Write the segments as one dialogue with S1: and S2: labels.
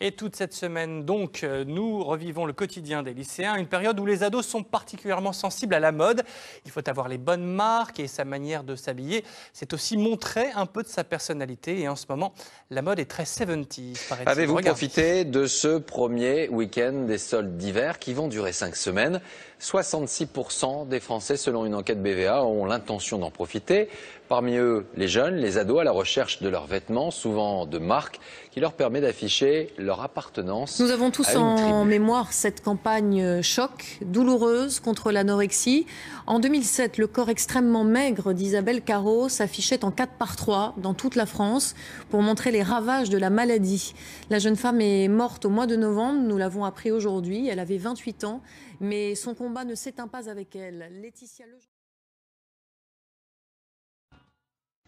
S1: Et toute cette semaine, donc, nous revivons le quotidien des lycéens, une période où les ados sont particulièrement sensibles à la mode. Il faut avoir les bonnes marques et sa manière de s'habiller, c'est aussi montrer un peu de sa personnalité. Et en ce moment, la mode est très 70s, paraît-il.
S2: Avez-vous
S1: Regardez.
S2: profité de ce premier week-end des soldes d'hiver qui vont durer 5 semaines? 66% des Français, selon une enquête BVA, ont l'intention d'en profiter. Parmi eux, les jeunes, les ados à la recherche de leurs vêtements, souvent de marque, qui leur permet d'afficher leur appartenance
S3: Nous avons tous
S2: à une
S3: en
S2: tribu.
S3: mémoire cette campagne choc, douloureuse contre l'anorexie. En 2007, le corps extrêmement maigre d'Isabelle Carrot s'affichait en 4x3 dans toute la France pour montrer les ravages de la maladie. La jeune femme est morte au mois de novembre, nous l'avons appris aujourd'hui. Elle avait 28 ans, mais son combat ne s'éteint pas avec elle. Laetitia Lejean.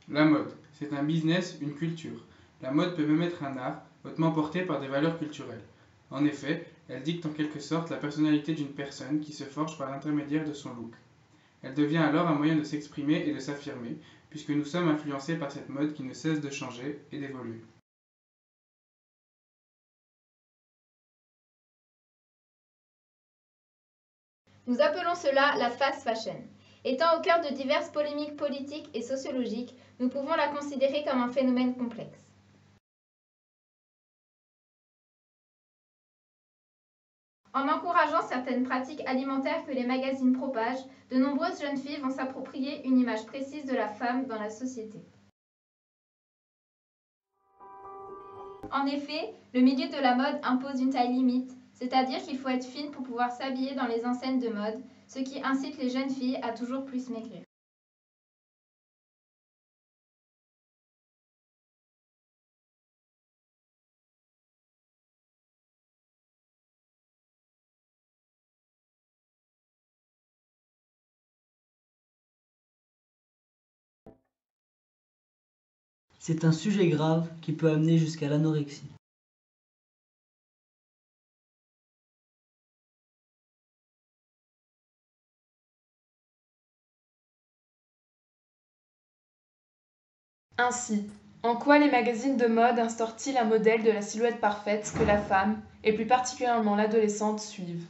S4: La mode, c'est un business, une culture. La mode peut même être un art, hautement porté par des valeurs culturelles. En effet, elle dicte en quelque sorte la personnalité d'une personne qui se forge par l'intermédiaire de son look. Elle devient alors un moyen de s'exprimer et de s'affirmer, puisque nous sommes influencés par cette mode qui ne cesse de changer et d'évoluer.
S5: Nous appelons cela la fast fashion. Étant au cœur de diverses polémiques politiques et sociologiques, nous pouvons la considérer comme un phénomène complexe. En encourageant certaines pratiques alimentaires que les magazines propagent, de nombreuses jeunes filles vont s'approprier une image précise de la femme dans la société. En effet, le milieu de la mode impose une taille limite, c'est-à-dire qu'il faut être fine pour pouvoir s'habiller dans les enseignes de mode, ce qui incite les jeunes filles à toujours plus maigrir.
S6: C'est un sujet grave qui peut amener jusqu'à l'anorexie.
S7: Ainsi, en quoi les magazines de mode instaurent-ils un modèle de la silhouette parfaite que la femme, et plus particulièrement l'adolescente, suivent?